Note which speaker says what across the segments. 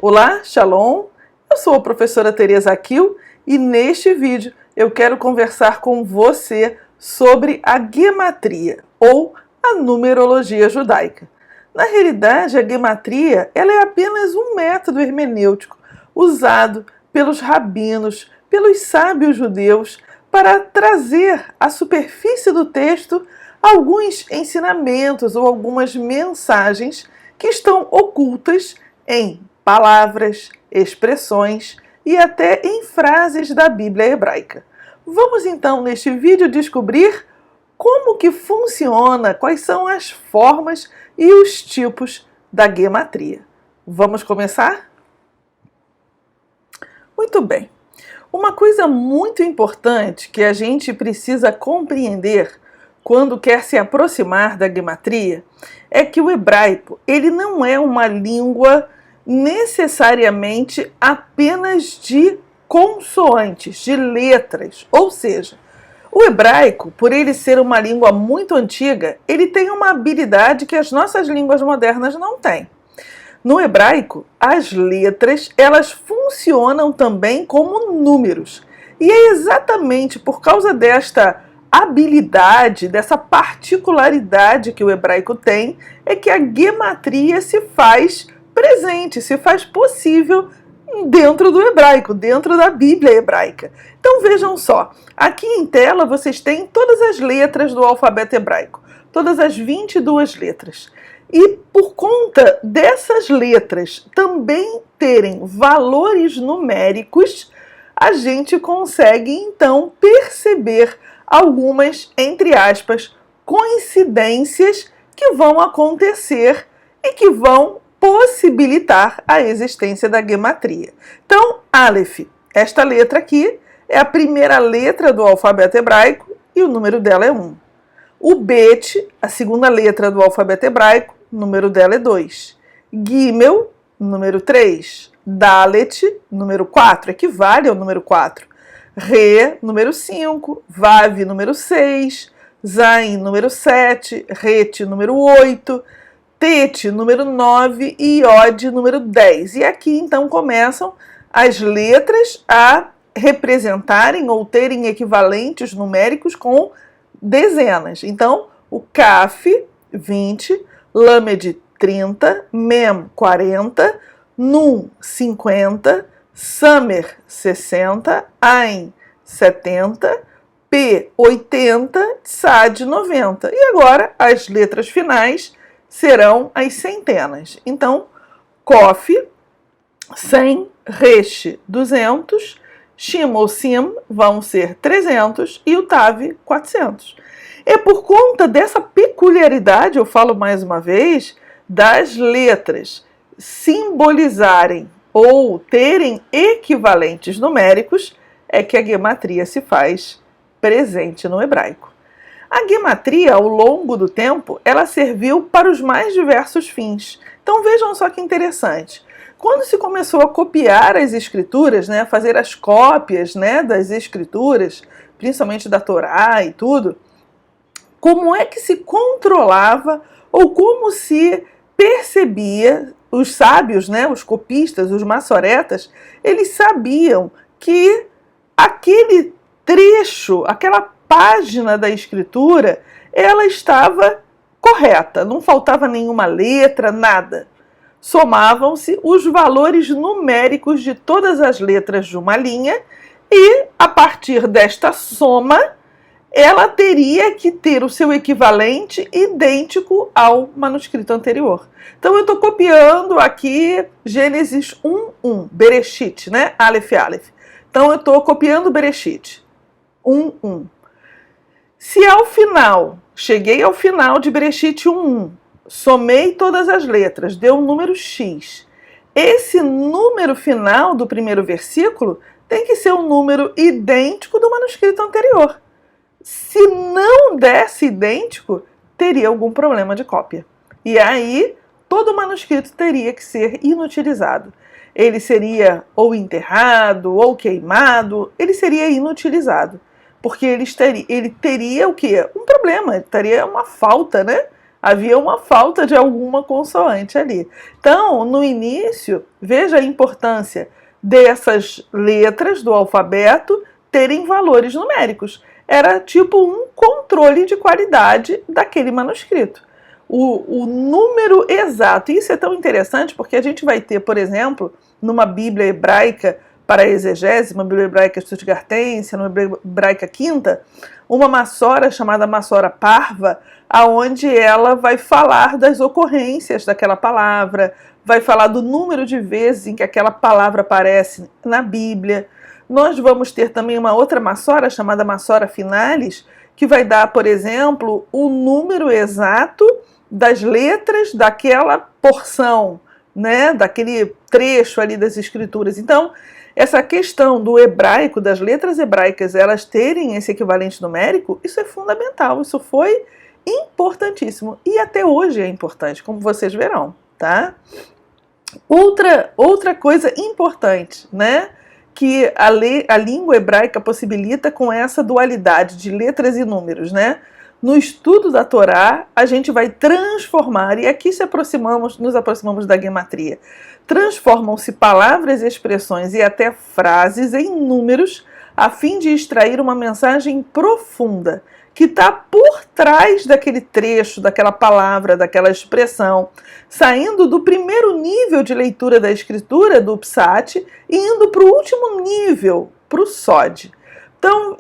Speaker 1: Olá, Shalom! Eu sou a professora Tereza Akil e neste vídeo eu quero conversar com você sobre a gematria ou a numerologia judaica. Na realidade, a gematria ela é apenas um método hermenêutico usado pelos rabinos, pelos sábios judeus, para trazer à superfície do texto alguns ensinamentos ou algumas mensagens que estão ocultas em palavras, expressões e até em frases da Bíblia hebraica. Vamos então neste vídeo descobrir como que funciona, quais são as formas e os tipos da gematria. Vamos começar? Muito bem. Uma coisa muito importante que a gente precisa compreender quando quer se aproximar da gematria é que o hebraico ele não é uma língua necessariamente apenas de consoantes, de letras. Ou seja, o hebraico, por ele ser uma língua muito antiga, ele tem uma habilidade que as nossas línguas modernas não têm. No hebraico, as letras, elas funcionam também como números. E é exatamente por causa desta habilidade, dessa particularidade que o hebraico tem, é que a gematria se faz presente, se faz possível dentro do hebraico, dentro da Bíblia hebraica. Então vejam só, aqui em tela vocês têm todas as letras do alfabeto hebraico, todas as 22 letras. E por conta dessas letras também terem valores numéricos, a gente consegue então perceber algumas, entre aspas, coincidências que vão acontecer e que vão possibilitar a existência da gematria. Então, Aleph, esta letra aqui, é a primeira letra do alfabeto hebraico e o número dela é 1. O Bet, a segunda letra do alfabeto hebraico, o número dela é 2. Gimel, número 3. Dalet, número 4, equivale ao número 4. Re, número 5. Vav, número 6. Zain, número 7. Het, número 8. Tet, número 9 e Iod, número 10. E aqui então começam as letras a representarem ou terem equivalentes numéricos com dezenas. Então, o Kaf, 20, Lamed, 30, Mem, 40, Nun, 50, Samer, 60, Ain, 70, P, 80, Tsad, 90. E agora, as letras finais serão as centenas. Então, Kof, 100, Resh, 200, Shim ou Sim vão ser 300 e o Tav, 400. É por conta dessa peculiaridade, eu falo mais uma vez, das letras simbolizarem ou terem equivalentes numéricos, é que a gematria se faz presente no hebraico. A gematria, ao longo do tempo, ela serviu para os mais diversos fins. Então vejam só que interessante. Quando se começou a copiar as escrituras, né, fazer as cópias, né, das escrituras, principalmente da Torá e tudo, como é que se controlava ou como se percebia, os sábios, né, os copistas, os maçoretas, eles sabiam que aquele trecho, aquela página da escritura, ela estava correta, não faltava nenhuma letra, nada. Somavam-se os valores numéricos de todas as letras de uma linha e, a partir desta soma, ela teria que ter o seu equivalente idêntico ao manuscrito anterior. Então eu estou copiando aqui Gênesis 1:1, Bereshit, né? Aleph, Aleph. Então eu estou copiando Bereshit 1:1. Se ao final, cheguei ao final de Bereshit 1:1, somei todas as letras, deu um número X. Esse número final do primeiro versículo tem que ser um número idêntico do manuscrito anterior. Se não desse idêntico, teria algum problema de cópia. E aí, todo o manuscrito teria que ser inutilizado. Ele seria ou enterrado ou queimado, ele seria inutilizado. Porque ele teria o quê? Um problema, teria uma falta, né? havia uma falta de alguma consoante ali. Então, no início, veja a importância dessas letras do alfabeto terem valores numéricos. Era tipo um controle de qualidade daquele manuscrito. O número exato. Isso é tão interessante porque a gente vai ter, por exemplo, numa Bíblia hebraica para exegese, uma Bíblia hebraica stuttgartense, uma Bíblia hebraica quinta, uma maçora chamada maçora parva, aonde ela vai falar das ocorrências daquela palavra, vai falar do número de vezes em que aquela palavra aparece na Bíblia. Nós vamos ter também uma outra maçora chamada maçora finalis, que vai dar, por exemplo, o número exato das letras daquela porção, né, daquele trecho ali das escrituras. Então, essa questão do hebraico, das letras hebraicas, elas terem esse equivalente numérico, isso é fundamental, isso foi importantíssimo. E até hoje é importante, como vocês verão, tá? Outra coisa importante, né, que a língua hebraica possibilita com essa dualidade de letras e números, né? No estudo da Torá, a gente vai transformar, e aqui nos aproximamos da gematria, transformam-se palavras, expressões e até frases em números a fim de extrair uma mensagem profunda que está por trás daquele trecho, daquela palavra, daquela expressão, saindo do primeiro nível de leitura da escritura, do psat, e indo para o último nível, para o sod. Então,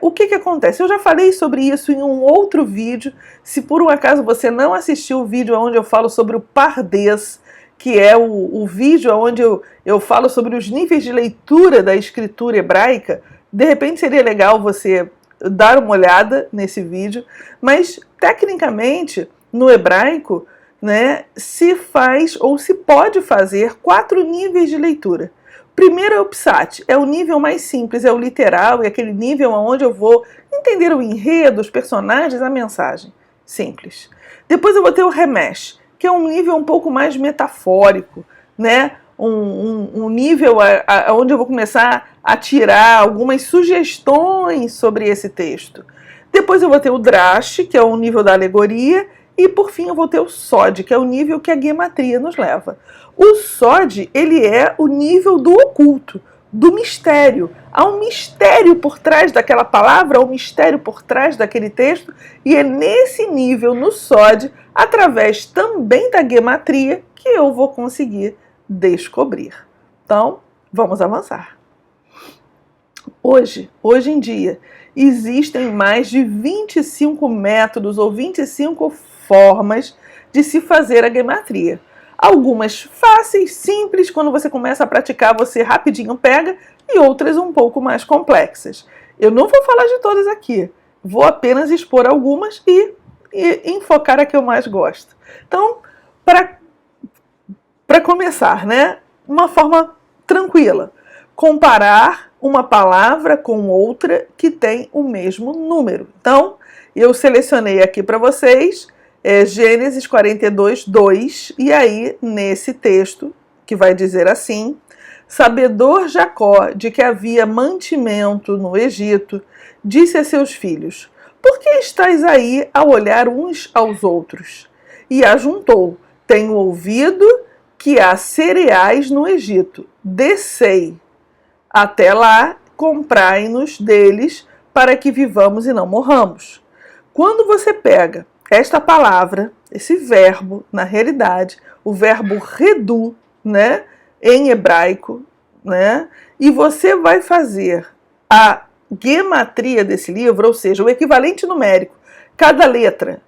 Speaker 1: o que acontece? Eu já falei sobre isso em um outro vídeo. Se por um acaso você não assistiu o vídeo onde eu falo sobre o pardês, que é o vídeo onde eu falo sobre os níveis de leitura da escritura hebraica, de repente seria legal você dar uma olhada nesse vídeo, mas tecnicamente no hebraico, né, se faz ou se pode fazer 4 níveis de leitura. Primeiro é o psat, é o nível mais simples, é o literal, é aquele nível onde eu vou entender o enredo, os personagens, a mensagem. Simples. Depois eu vou ter o remesh, que é um nível um pouco mais metafórico, né? Um nível onde eu vou começar a tirar algumas sugestões sobre esse texto. Depois eu vou ter o drash, que é o nível da alegoria, e por fim eu vou ter o sod, que é o nível que a gematria nos leva. O sod, ele é o nível do oculto, do mistério. Há um mistério por trás daquela palavra, há um mistério por trás daquele texto, e é nesse nível, no sod, através também da gematria, que eu vou conseguir descobrir. Então, vamos avançar. Hoje em dia, existem mais de 25 métodos ou 25 formas de se fazer a gematria. Algumas fáceis, simples, quando você começa a praticar você rapidinho pega, e outras um pouco mais complexas. Eu não vou falar de todas aqui, vou apenas expor algumas e enfocar a que eu mais gosto. Então, para começar, né, uma forma tranquila, comparar uma palavra com outra que tem o mesmo número. Então, eu selecionei aqui para vocês Gênesis 42, 2, e aí nesse texto, que vai dizer assim: sabedor Jacó de que havia mantimento no Egito, disse a seus filhos: por que estáis aí a olhar uns aos outros? E ajuntou: tenho ouvido que há cereais no Egito, descei até lá, comprai-nos deles, para que vivamos e não morramos. Quando você pega esta palavra, esse verbo, na realidade, o verbo redu, né, em hebraico, né, e você vai fazer a gematria desse livro, ou seja, o equivalente numérico, cada letra,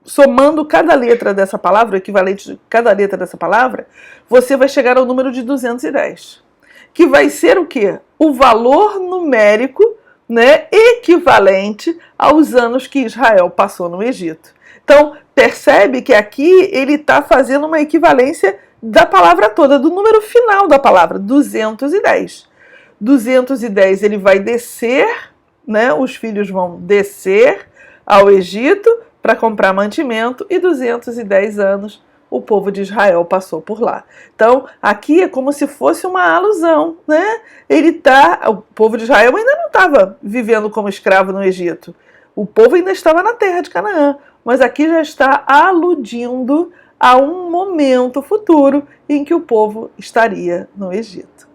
Speaker 1: somando cada letra dessa palavra, o equivalente de cada letra dessa palavra, você vai chegar ao número de 210. Que vai ser o quê? O valor numérico, né, equivalente aos anos que Israel passou no Egito. Então, percebe que aqui ele está fazendo uma equivalência da palavra toda, do número final da palavra, 210. 210 ele vai descer, né, os filhos vão descer ao Egito para comprar mantimento, e 210 anos o povo de Israel passou por lá. Então, aqui é como se fosse uma alusão, né? O povo de Israel ainda não estava vivendo como escravo no Egito. O povo ainda estava na terra de Canaã. mas aqui já está aludindo a um momento futuro em que o povo estaria no Egito.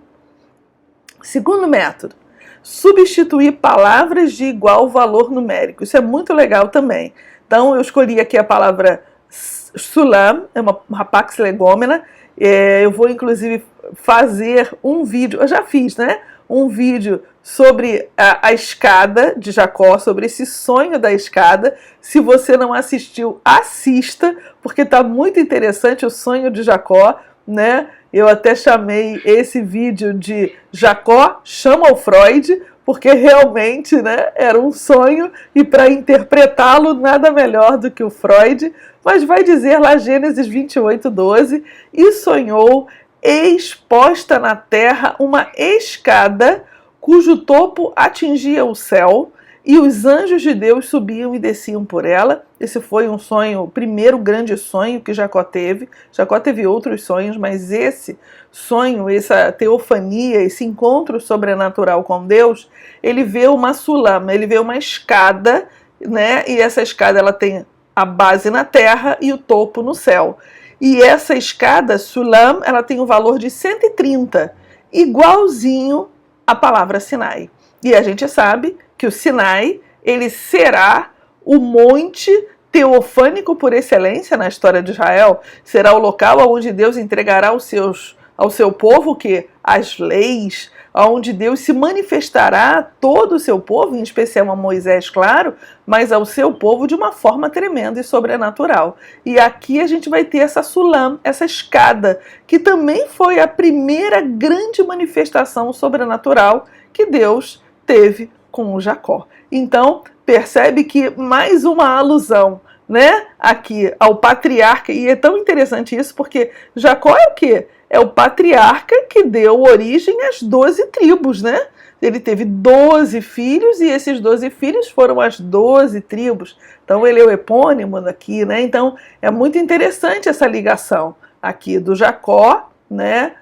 Speaker 1: Segundo método, substituir palavras de igual valor numérico. Isso é muito legal também. Então, eu escolhi aqui a palavra sulam, é uma rapax legomena. Eu vou, inclusive, fazer um vídeo, eu já fiz, né? Um vídeo sobre a escada de Jacó, sobre esse sonho da escada. Se você não assistiu, assista, porque está muito interessante o sonho de Jacó, né? Eu até chamei esse vídeo de Jacó chama o Freud, porque realmente, né, era um sonho e para interpretá-lo nada melhor do que o Freud. Mas vai dizer lá Gênesis 28:12, e sonhou exposta na terra uma escada cujo topo atingia o céu, e os anjos de Deus subiam e desciam por ela. Esse foi um sonho, o primeiro grande sonho que Jacó teve. Jacó teve outros sonhos, mas esse sonho, essa teofania, esse encontro sobrenatural com Deus, ele vê uma sulama, ele vê uma escada, né? E essa escada ela tem a base na terra e o topo no céu. E essa escada, sulam, ela tem o valor de 130, igualzinho à palavra Sinai. E a gente sabe que o Sinai, ele será o monte teofânico por excelência na história de Israel, será o local onde Deus entregará ao seu povo que as leis, onde Deus se manifestará a todo o seu povo, em especial a Moisés, claro, mas ao seu povo de uma forma tremenda e sobrenatural. E aqui a gente vai ter essa sulam, essa escada, que também foi a primeira grande manifestação sobrenatural que Deus teve com o Jacó. Então, percebe que mais uma alusão, né, aqui ao patriarca, e é tão interessante isso, porque Jacó é o quê? É o patriarca que deu origem às 12 tribos, né? Ele teve 12 filhos e esses 12 filhos foram as 12 tribos. Então ele é o epônimo daqui, né? Então é muito interessante essa ligação aqui do Jacó, né,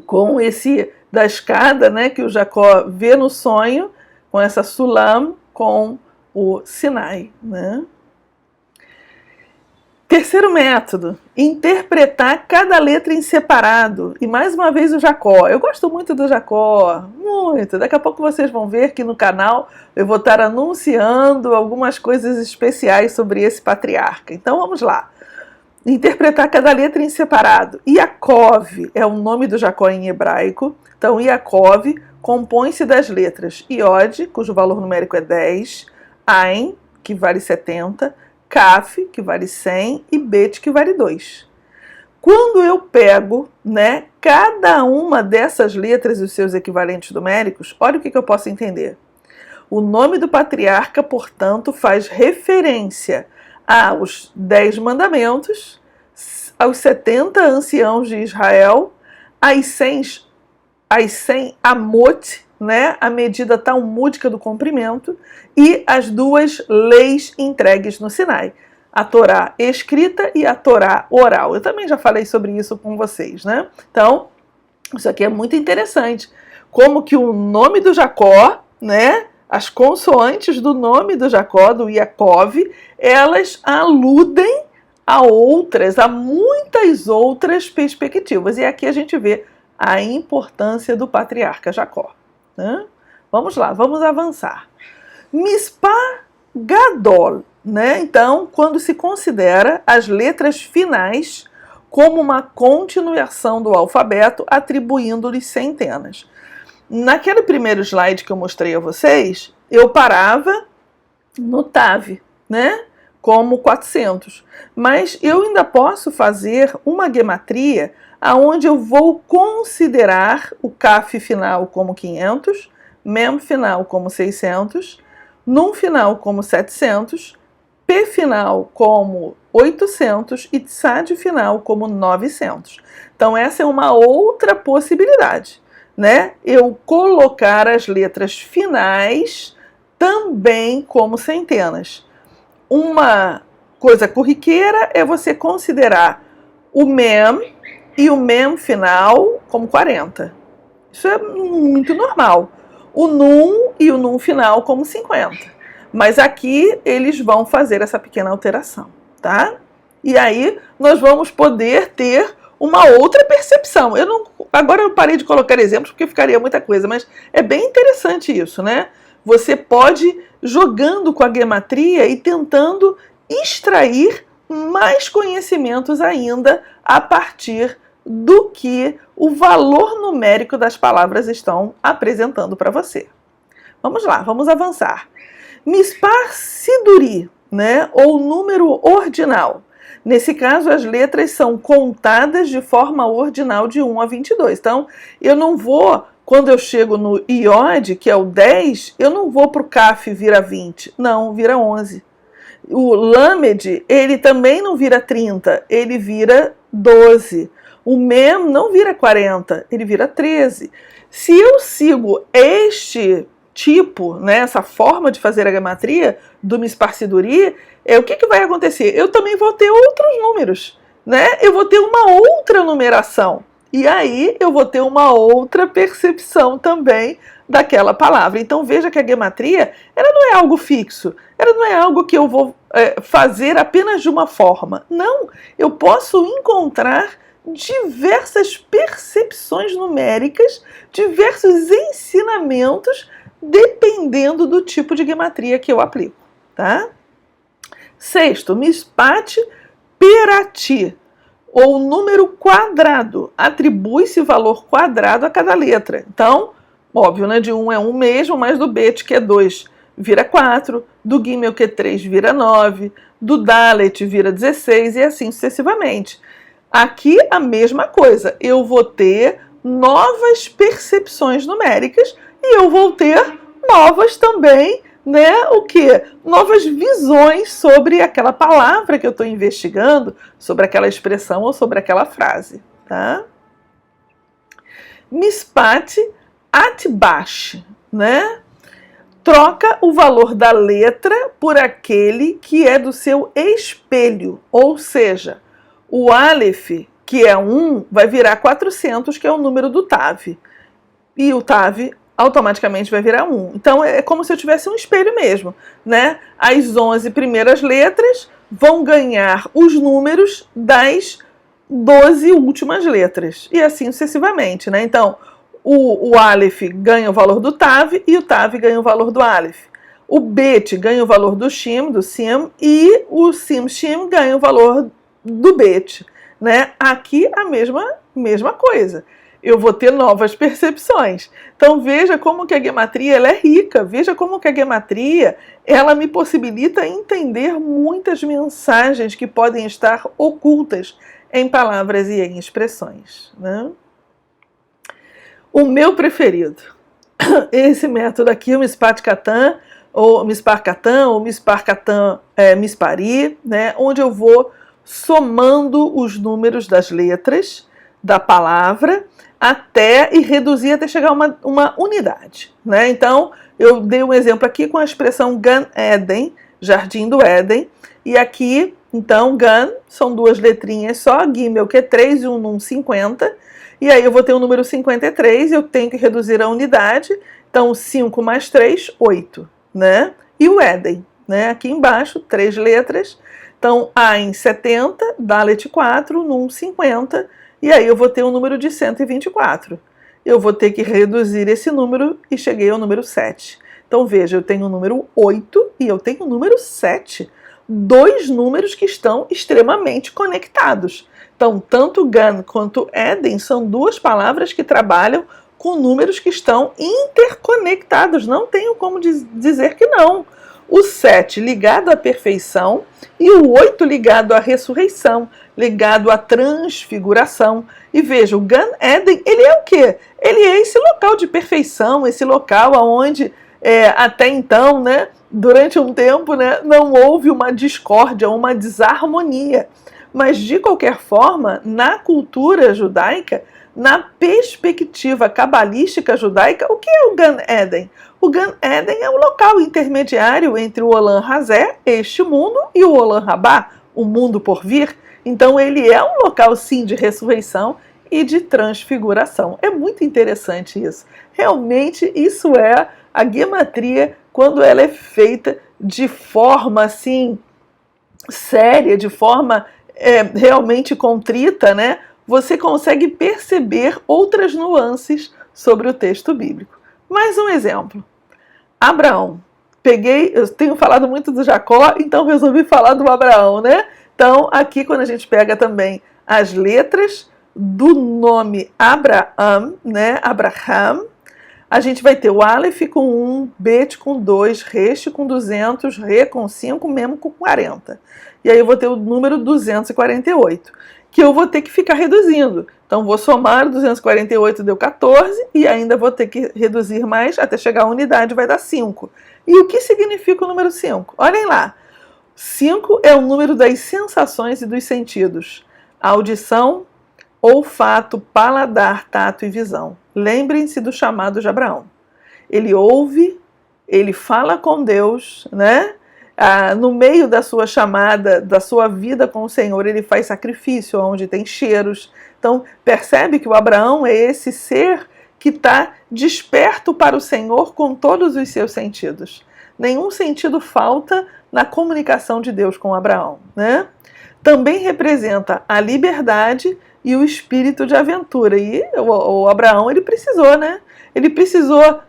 Speaker 1: com esse da escada, né, que o Jacó vê no sonho, com essa sulam, com o Sinai, né? Terceiro método, interpretar cada letra em separado. E mais uma vez o Jacó. Eu gosto muito do Jacó, muito. Daqui a pouco vocês vão ver que no canal eu vou estar anunciando algumas coisas especiais sobre esse patriarca. Então vamos lá. Interpretar cada letra em separado. Yaakov é o nome do Jacó em hebraico. Então Yaakov compõe-se das letras Iod, cujo valor numérico é 10, Ain, que vale 70, Kaf, que vale 100, e Bet, que vale 2. Quando eu pego, né, cada uma dessas letras e os seus equivalentes numéricos, olha o que eu posso entender. O nome do patriarca, portanto, faz referência aos 10 mandamentos, aos 70 anciãos de Israel, às 100 amot, né, a medida talmúdica do comprimento, e as 2 leis entregues no Sinai, a Torá escrita e a Torá oral. Eu também já falei sobre isso com vocês, né? Então, isso aqui é muito interessante. Como que o nome do Jacó, né, as consoantes do nome do Jacó, do Yaakov, elas aludem a muitas outras perspectivas. E aqui a gente vê a importância do patriarca Jacó, né? Vamos lá, vamos avançar. Mispah Gadol, né? Então, quando se considera as letras finais como uma continuação do alfabeto, atribuindo-lhes centenas. Naquele primeiro slide que eu mostrei a vocês, eu parava no Tav, né, como 400. Mas eu ainda posso fazer uma gematria aonde eu vou considerar o Kaf final como 500, Mem final como 600, Nun final como 700, P final como 800 e Tzad final como 900. Então essa é uma outra possibilidade, né? Eu colocar as letras finais também como centenas. Uma coisa corriqueira é você considerar o Mem e o Mem final como 40. Isso é muito normal. O Nun e o Nun final como 50. Mas aqui eles vão fazer essa pequena alteração, tá? E aí nós vamos poder ter uma outra percepção. Agora eu parei de colocar exemplos porque ficaria muita coisa, mas é bem interessante isso, né? Você pode jogando com a gematria e tentando extrair mais conhecimentos ainda a partir do que o valor numérico das palavras estão apresentando para você. Vamos lá, vamos avançar. Mispar Siduri, né, ou número ordinal. Nesse caso, as letras são contadas de forma ordinal de 1 a 22. Então, eu não vou, quando eu chego no iode, que é o 10, eu não vou para o caf vira 20. Não, vira 11. O lamed, ele também não vira 30, ele vira 12. O mem não vira 40, ele vira 13. Se eu sigo este tipo, né, essa forma de fazer a gematria do Mispar Siduri, o que vai acontecer? Eu também vou ter outros números, né? Eu vou ter uma outra numeração. E aí eu vou ter uma outra percepção também daquela palavra. Então veja que a gematria, ela não é algo fixo, ela não é algo que eu vou fazer apenas de uma forma. Não, eu posso encontrar diversas percepções numéricas, diversos ensinamentos, dependendo do tipo de gematria que eu aplico, tá? Sexto, Mispat Perati, ou número quadrado. Atribui-se valor quadrado a cada letra. Então, óbvio, né, de 1 é 1 mesmo, mas do Bet, que é 2, vira 4, do Gimel, que é 3, vira 9, do Dalet vira 16 e assim sucessivamente. Aqui a mesma coisa, eu vou ter novas percepções numéricas e eu vou ter novas também, né, o quê? Novas visões sobre aquela palavra que eu estou investigando, sobre aquela expressão ou sobre aquela frase, tá? Mispat Atbash, né? Troca o valor da letra por aquele que é do seu espelho, ou seja, o Aleph, que é 1, vai virar 400, que é o número do Tav, e o Tav automaticamente vai virar 1. Então é como se eu tivesse um espelho mesmo, né? As 11 primeiras letras vão ganhar os números das 12 últimas letras, e assim sucessivamente, né? Então, o Aleph ganha o valor do Tav e o Tav ganha o valor do Aleph. O Bet ganha o valor do Shim, do Sim, e o Sim Shim ganha o valor do Bet, né? Aqui a mesma coisa. Eu vou ter novas percepções. Então veja como que a gematria ela é rica, veja como que a gematria ela me possibilita entender muitas mensagens que podem estar ocultas em palavras e em expressões, né? O meu preferido, esse método aqui, o Mispat Katan, ou Mispar Katan, ou Mispar Katan Mispari, né? Onde eu vou somando os números das letras da palavra e reduzir até chegar a uma unidade, né? Então, eu dei um exemplo aqui com a expressão Gan Eden, Jardim do Éden, e aqui, então, Gan são duas letrinhas só, Gimel, que é 3 e um Nun 50, e aí eu vou ter o número 53, eu tenho que reduzir a unidade, então 5 mais 3, 8, né? E o Éden, né? Aqui embaixo, 3 letras, então A em 70, Dalet 4, Nun 50, e aí eu vou ter um número de 124. Eu vou ter que reduzir esse número e cheguei ao número 7. Então veja, eu tenho o número 8 e eu tenho o número 7. Dois números que estão extremamente conectados. Então, tanto Gan quanto Éden são duas palavras que trabalham com números que estão interconectados. Não tenho como dizer que não. O 7 ligado à perfeição e o 8 ligado à ressurreição, ligado à transfiguração. E veja, o Gan Eden, ele é o quê? Ele é esse local de perfeição, esse local onde até então, né, durante um tempo, né, não houve uma discórdia, uma desarmonia. Mas, de qualquer forma, na cultura judaica, na perspectiva cabalística judaica, o que é o Gan Eden? O Gan Eden é o local intermediário entre o Olam Hazé, este mundo, e o Olam Rabá, o mundo por vir. Então ele é um local, sim, de ressurreição e de transfiguração. É muito interessante isso. Realmente isso é a gematria quando ela é feita de forma assim séria, de forma realmente contrita, né, você consegue perceber outras nuances sobre o texto bíblico. Mais um exemplo. Abraão. Eu tenho falado muito do Jacó, então resolvi falar do Abraão, né? Então, aqui quando a gente pega também as letras do nome Abraão, né? Abraham, a gente vai ter o Aleph com 1, Bet com 2, Resh com 200, Re com 5, Mem com 40. E aí eu vou ter o número 248, que eu vou ter que ficar reduzindo. Então vou somar 248, deu 14, e ainda vou ter que reduzir mais até chegar à unidade, vai dar 5. E o que significa o número 5? Olhem lá. 5 é o número das sensações e dos sentidos. Audição, olfato, paladar, tato e visão. Lembrem-se do chamado de Abraão. Ele ouve, ele fala com Deus, né? No meio da sua chamada, da sua vida com o Senhor, ele faz sacrifício, onde tem cheiros. Então, percebe que o Abraão é esse ser que está desperto para o Senhor com todos os seus sentidos. Nenhum sentido falta na comunicação de Deus com Abraão, né? Também representa a liberdade e o espírito de aventura. E o Abraão, ele precisou, né? Ele precisou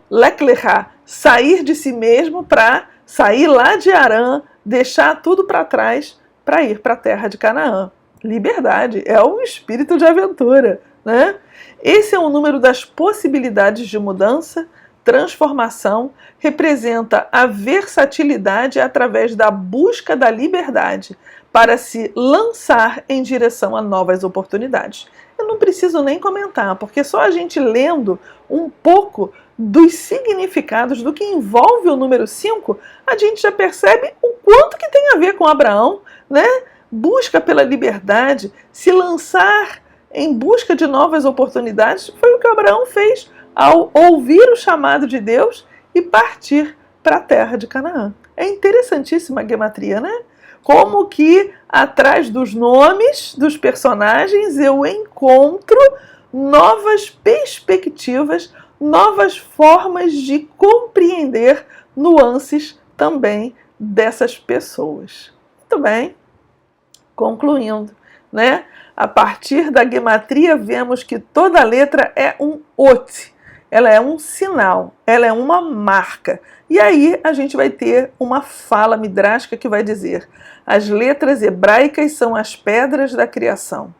Speaker 1: sair de si mesmo para sair lá de Harã, deixar tudo para trás para ir para a terra de Canaã. Liberdade, é um espírito de aventura, né? Esse é o número das possibilidades de mudança, transformação, representa a versatilidade através da busca da liberdade para se lançar em direção a novas oportunidades. Eu não preciso nem comentar, porque só a gente lendo um pouco dos significados do que envolve o número 5, a gente já percebe o quanto que tem a ver com Abraão, né? Busca pela liberdade, se lançar em busca de novas oportunidades, foi o que Abraão fez ao ouvir o chamado de Deus e partir para a terra de Canaã. É interessantíssima a gematria, né? Como que atrás dos nomes dos personagens eu encontro novas perspectivas, novas formas de compreender nuances também dessas pessoas. Muito bem, concluindo, né? A partir da gematria vemos que toda letra é um ot, ela é um sinal, ela é uma marca. E aí a gente vai ter uma fala midrásica que vai dizer: as letras hebraicas são as pedras da criação.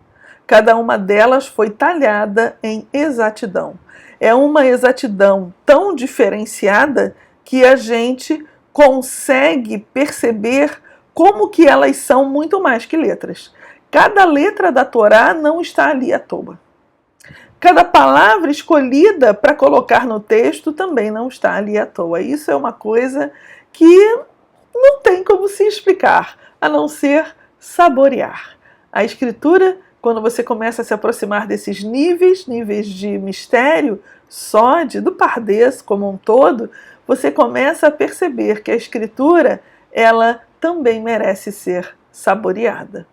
Speaker 1: Cada uma delas foi talhada em exatidão. É uma exatidão tão diferenciada que a gente consegue perceber como que elas são muito mais que letras. Cada letra da Torá não está ali à toa. Cada palavra escolhida para colocar no texto também não está ali à toa. Isso é uma coisa que não tem como se explicar, a não ser saborear. A Escritura, quando você começa a se aproximar desses níveis de mistério, do Pardês como um todo, você começa a perceber que a Escritura, ela também merece ser saboreada.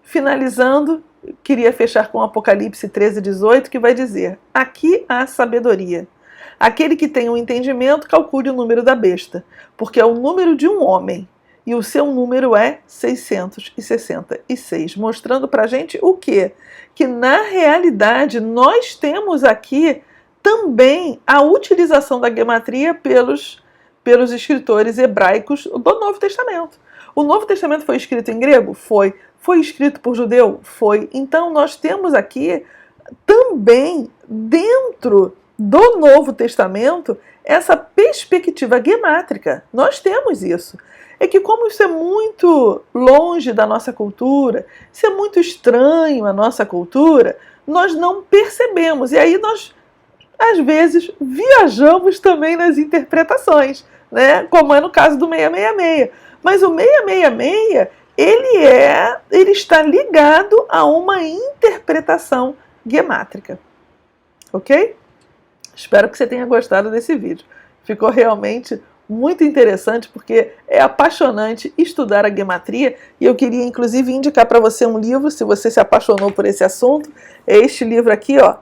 Speaker 1: Finalizando, queria fechar com Apocalipse 13:18, que vai dizer: aqui há sabedoria. Aquele que tem um entendimento, calcule o número da besta, porque é o número de um homem, e o seu número é 666, mostrando para a gente o quê? Que na realidade nós temos aqui também a utilização da gematria pelos escritores hebraicos do Novo Testamento. O Novo Testamento foi escrito em grego? Foi. Foi escrito por judeu? Foi. Então nós temos aqui também, dentro do Novo Testamento, essa perspectiva gemátrica. Nós temos isso. É que como isso é muito longe da nossa cultura, isso é muito estranho à nossa cultura, nós não percebemos. E aí nós, às vezes, viajamos também nas interpretações, né? Como é no caso do 666. Mas o 666, ele está ligado a uma interpretação gemátrica. Ok? Espero que você tenha gostado desse vídeo. Ficou realmente muito interessante, porque é apaixonante estudar a gematria, e eu queria inclusive indicar para você um livro, se você se apaixonou por esse assunto, é este livro aqui, ó,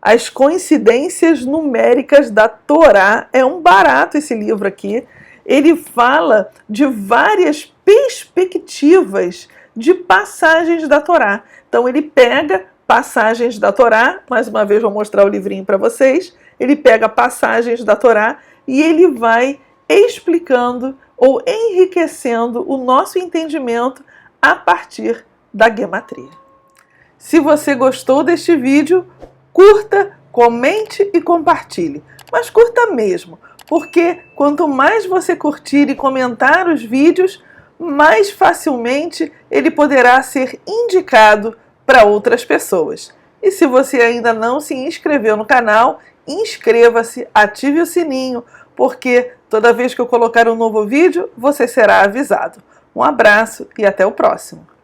Speaker 1: As Coincidências Numéricas da Torá. É um barato esse livro aqui. ele fala de várias perspectivas de passagens da Torá. Então ele pega passagens da Torá, mais uma vez vou mostrar o livrinho para vocês, ele pega passagens da Torá e ele vai explicando ou enriquecendo o nosso entendimento a partir da gematria. Se você gostou deste vídeo, curta, comente e compartilhe. Mas curta mesmo, porque quanto mais você curtir e comentar os vídeos, mais facilmente ele poderá ser indicado para outras pessoas. E se você ainda não se inscreveu no canal, inscreva-se, ative o sininho, porque toda vez que eu colocar um novo vídeo, você será avisado. Um abraço e até o próximo!